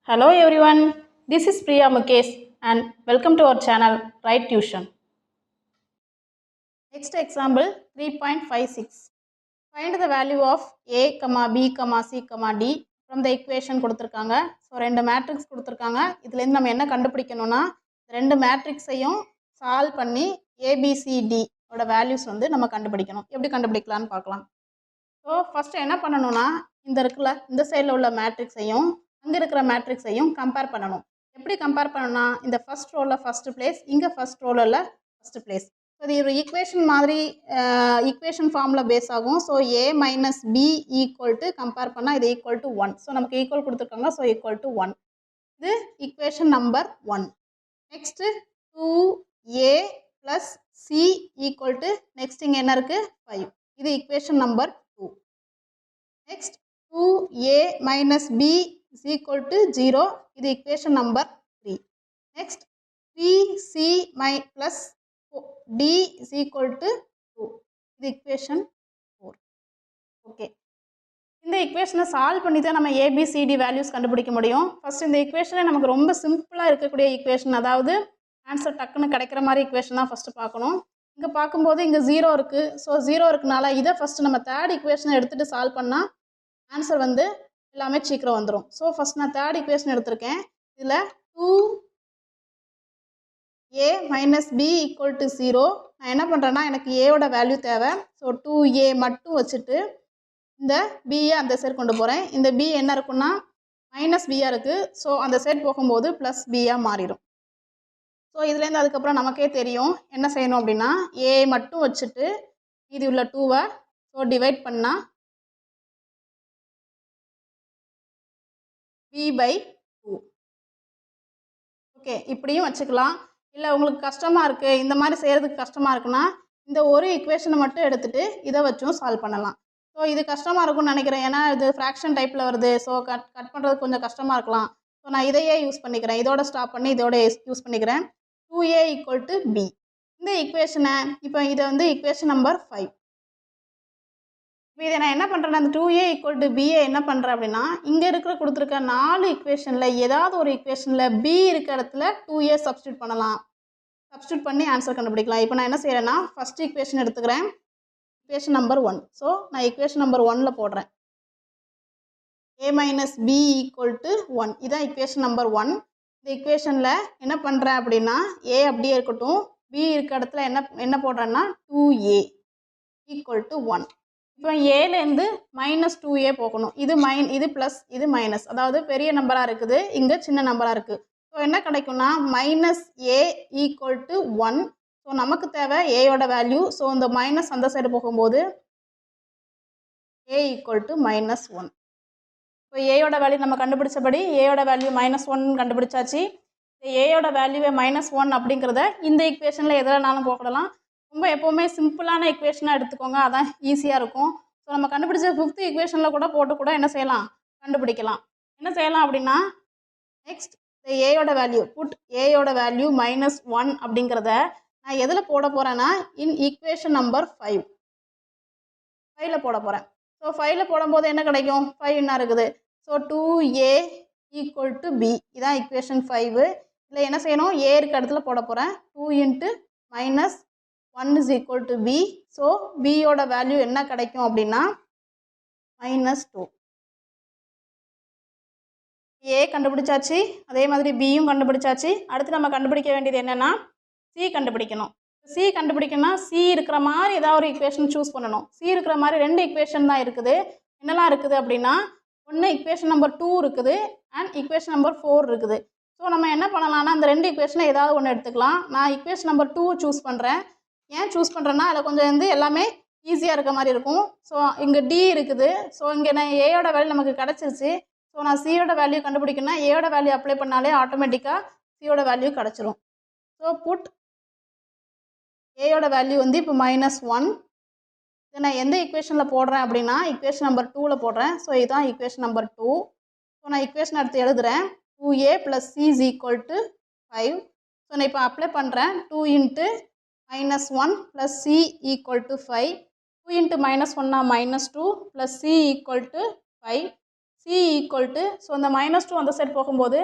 Hello everyone, this is Priya Mukesh and welcome to our channel Write Tuition. Next example 3.56. Find the value of a, b, c, d from the equation கொடுத்திருக்காங்க. So ரெண்டு matrix கொடுத்திருக்காங்க. இதுலேருந்து நம்ம என்ன கண்டுபிடிக்கணும்னா ரெண்டு மேட்ரிக்ஸையும் solve பண்ணி ABCD ஓட வேல்யூஸ் வந்து நம்ம கண்டுபிடிக்கணும். எப்படி கண்டுபிடிக்கலான்னு பார்க்கலாம். ஸோ ஃபஸ்ட்டு என்ன பண்ணணும்னா இந்த சைடில் உள்ள மேட்ரிக்ஸையும் அங்கே இருக்கிற மேட்ரிக்ஸையும் கம்பேர் பண்ணணும். எப்படி கம்பேர் பண்ணணும்னா இந்த ஃபஸ்ட் ரோவில் ஃபஸ்ட்டு பிளேஸ், இங்கே ஃபஸ்ட் ரோவில் ஃபஸ்ட்டு பிளேஸ். ஸோ இது ஒரு ஈக்குவேஷன் மாதிரி ஈக்குவேஷன் ஃபார்மில் பேஸ் ஆகும். So A minus B equal to compare பண்ணால் இது ஈக்குவல் டு 1. ஸோ நமக்கு ஈக்குவல் கொடுத்துருக்காங்க. So equal to 1. இது equation number 1. Next 2a plus C equal to next இங்கே என்ன இருக்குது 5. இது equation number 2. Next 2a minus b is equal to 0. இது equation number 3. Next 3c plus d is equal to 2. இது equation 4. Okay. இந்த equation solve பண்ணி தான் நம்ம ABCD வேல்யூஸ் கண்டுபிடிக்க முடியும். ஃபர்ஸ்ட் இந்த equation நமக்கு ரொம்ப சிம்பிளாக இருக்கக்கூடிய equation, அதாவது ஆன்சர் டக்குன்னு கிடைக்கிற மாதிரி equation தான் ஃபஸ்ட்டு பார்க்கணும். இங்கே பார்க்கும்போது இங்கே 0 இருக்குது. ஸோ 0 இருக்குனால இதை ஃபஸ்ட்டு நம்ம தேர்ட் equation எடுத்துகிட்டு சால்வ் பண்ணால் ஆன்சர் வந்து எல்லாமே சீக்கிரம் வந்துடும். ஸோ ஃபஸ்ட் நான் தேர்ட் ஈக்குவேஷன் எடுத்திருக்கேன். இதில் 2a minus B equal to 0. நான் என்ன பண்ணுறேன்னா எனக்கு ஏவோட வேல்யூ தேவை. ஸோ 2a மட்டும் வச்சுட்டு இந்த பியை அந்த சைடு கொண்டு போகிறேன். இந்த பி என்ன இருக்குன்னா மைனஸ் பியாக இருக்குது. ஸோ அந்த சைடு போகும்போது ப்ளஸ் பியாக மாறிடும். ஸோ இதுலேருந்து அதுக்கப்புறம் நமக்கே தெரியும் என்ன செய்யணும் அப்படின்னா ஏ மட்டும் வச்சுட்டு இது உள்ள 2வை ஸோ டிவைட் பண்ணால் b by 2. ஓகே, இப்படியும் வச்சுக்கலாம். இல்லை உங்களுக்கு கஷ்டமாக இருக்குது, இந்த மாதிரி செய்கிறதுக்கு கஷ்டமாக இருக்குன்னா இந்த ஒரு ஈக்குவேஷனை மட்டும் எடுத்துகிட்டு இதை வச்சும் சால்வ் பண்ணலாம். ஸோ இது கஷ்டமாக இருக்கும்னு நினைக்கிறேன், ஏன்னா இது ஃப்ராக்ஷன் டைப்பில் வருது. ஸோ கட் பண்ணுறதுக்கு கொஞ்சம் கஷ்டமாக இருக்கலாம். ஸோ நான் இதையே யூஸ் பண்ணிக்கிறேன். இதோட ஸ்டாப் பண்ணி இதோட யூஸ் பண்ணிக்கிறேன். 2a equal to b. இந்த ஈக்குவேஷனை இப்போ இதை வந்து ஈக்குவேஷன் நம்பர் 5. இப்போ இதை நான் என்ன பண்ணுறேன்னா அந்த 2a ஈக்குவல் டு பிஏ என்ன பண்ணுறேன் அப்படின்னா இங்கே கொடுத்துருக்க 4 ஈக்குவேஷனில் ஏதாவது ஒரு ஈக்குவேஷனில் b இருக்க இடத்துல 2a சப்ஸ்டியூட் பண்ணலாம். சப்ஸ்டியூட் பண்ணி ஆன்சர் கண்டுபிடிக்கலாம். இப்போ நான் என்ன செய்கிறேன்னா ஃபஸ்ட் ஈக்குவேஷன் எடுத்துக்கிறேன், ஈக்குவேஷன் நம்பர் 1. ஸோ நான் ஈக்குவேஷன் நம்பர் 1ல் போடுறேன். a minus B equal to 1. இதான் ஈக்குவேஷன் நம்பர் 1. இந்த ஈக்குவேஷனில் என்ன பண்ணுறேன் அப்படின்னா a அப்படியே இருக்கட்டும், b இருக்க இடத்துல என்ன போடுறேன்னா 2a ஈக்குவல் டு 1. இப்போ ஏலேருந்து மைனஸ் 2a போகணும். இது ப்ளஸ் இது மைனஸ், அதாவது பெரிய நம்பராக இருக்குது, இங்கே சின்ன நம்பராக இருக்குது. ஸோ என்ன கிடைக்கும்னா minus A equal to 1. So நமக்கு தேவை ஏயோட வேல்யூ. ஸோ இந்த மைனஸ் அந்த சைடு போகும்போது ஏ ஈக்குவல் டு மைனஸ் 1. இப்போ ஏயோட வேல்யூ நம்ம கண்டுபிடிச்சபடி ஏயோட வேல்யூ மைனஸ் 1 கண்டுபிடிச்சாச்சு. ஏயோட வேல்யூவே மைனஸ் 1 அப்படிங்கிறத இந்த ஈக்குவேஷனில் எதுலனாலும் போடலாம். ரொம்ப எப்போவுமே சிம்பிளான ஈக்குவேஷனாக எடுத்துக்கோங்க, அதான் ஈஸியாக இருக்கும். ஸோ நம்ம கண்டுபிடிச்ச 5th ஈக்குவேஷனில் கூட என்ன செய்யலாம், கண்டுபிடிக்கலாம். என்ன செய்யலாம் அப்படின்னா நெக்ஸ்ட் இந்த ஏயோட வேல்யூ ஏயோட வேல்யூ மைனஸ் 1 அப்படிங்கிறத நான் எதில் போட போகிறேன்னா இன் ஈக்குவேஷன் நம்பர் 5ல் போட போகிறேன். ஸோ 5ல் போடும்போது என்ன கிடைக்கும், 5 என்ன இருக்குது. So 2a equal to b. இதான் ஈக்குவேஷன் 5. இதில் என்ன செய்யணும், ஏ இருக்க இடத்துல போட போகிறேன். 2 into minus 1 is equal to b. So bயோட வேல்யூ என்ன கிடைக்கும் அப்படின்னா மைனஸ் 2. ஏ கண்டுபிடிச்சாச்சு, அதே மாதிரி பியும் கண்டுபிடிச்சாச்சு. அடுத்து நம்ம கண்டுபிடிக்க வேண்டியது என்னென்னா சி கண்டுபிடிக்கணும். சி கண்டுபிடிக்கணும்னா சி இருக்கிற மாதிரி ஏதாவது ஒரு ஈக்குவேஷன் சூஸ் பண்ணணும். சி இருக்கிற மாதிரி 2 ஈக்குவேஷன் தான் இருக்குது. என்னெல்லாம் இருக்குது அப்படின்னா ஒன்று ஈக்குவேஷன் நம்பர் 2 இருக்குது அண்ட் ஈக்குவேஷன் நம்பர் 4 இருக்குது. ஸோ நம்ம என்ன பண்ணலாம்னா அந்த 2 ஈக்குவேஷனை ஏதாவது ஒன்று எடுத்துக்கலாம். நான் ஈக்குவேஷன் நம்பர் 2 சூஸ் பண்ணுறேன். ஏன் சூஸ் பண்ணுறேன்னா அதில் கொஞ்சம் வந்து எல்லாமே ஈஸியாக இருக்க மாதிரி இருக்கும். ஸோ இங்கே டி இருக்குது. ஸோ இங்கே நான் ஏயோட வேல்யூ நமக்கு கிடச்சிருச்சு. ஸோ நான் சியோட வேல்யூ கண்டுபிடிக்கணும்னா ஏயோட வேல்யூ அப்ளை பண்ணாலே ஆட்டோமேட்டிக்காக சியோட வேல்யூ கிடச்சிரும். ஸோ புட் ஏயோட வேல்யூ வந்து இப்போ மைனஸ் 1. இதை நான் எந்த ஈக்குவேஷனில் போடுறேன் அப்படின்னா ஈக்குவேஷன் நம்பர் 2ல் போடுறேன். ஸோ இதுதான் ஈக்குவேஷன் நம்பர் 2. ஸோ நான் ஈக்குவேஷன் எடுத்து எழுதுகிறேன். 2a plus c is equal to 5. So நான் இப்போ அப்ளை பண்ணுறேன். 2 into minus 1 plus c equal to 5. 2 into minus 1 minus 2 plus c equal to 5. C equal to so இந்த -2 அந்த சைடு போகும்போது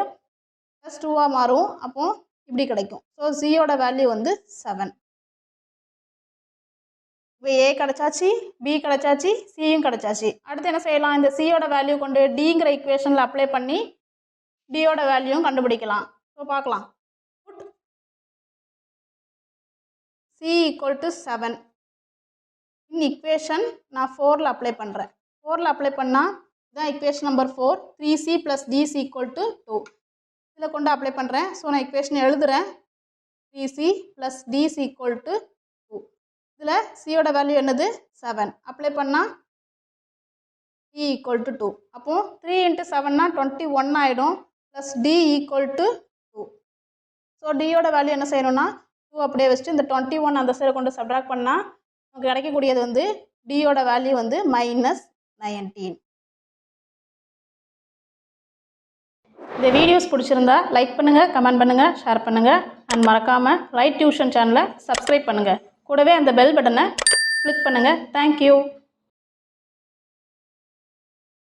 +2 மாறும். அப்போது இப்படி கிடைக்கும். ஸோ சியோட வேல்யூ வந்து 7. இப்போ ஏ கிடச்சாச்சு, பி கிடச்சாச்சு, சியும் கிடச்சாச்சு. அடுத்து என்ன செய்யலாம்? இந்த சியோட வேல்யூ கொண்டு டிங்கிற ஈக்குவேஷனில் அப்ளை பண்ணி டியோட வேல்யூவும் கண்டுபிடிக்கலாம். ஸோ பார்க்கலாம். C equal to 7 in equation நான் 4ல் அப்ளை பண்ணுறேன். 4ல் அப்ளை பண்ணால் இதுதான் equation number 4. 3c + d is equal to 2. இதில் கொண்டு அப்ளை பண்ணுறேன். ஸோ நான் இக்குவேஷன் எழுதுகிறேன். 3c + d is equal to 2. இதில் சியோட வேல்யூ என்னது? 7. அப்ளை பண்ணால் c ஈக்குவல் டு 2. அப்போது 3 × 7னா 21 ஆகிடும். Plus d equal to 2. So டியோட வேல்யூ என்ன செய்யணும்னா 2 அப்படியே வச்சுட்டு இந்த 21 அந்த சைடு கொண்டு சப்ட்ராக்ட் பண்ணால் நமக்கு கிடைக்கக்கூடியது வந்து டியோட வேல்யூ வந்து -19. இந்த வீடியோஸ் பிடிச்சிருந்தா லைக் பண்ணுங்கள், கமெண்ட் பண்ணுங்கள், ஷேர் பண்ணுங்கள். அண்ட் மறக்காமல் ரைட் டியூஷன் சேனலை சப்ஸ்கிரைப் பண்ணுங்கள். கூடவே அந்த பெல் பட்டனை கிளிக் பண்ணுங்கள். தேங்க்யூ.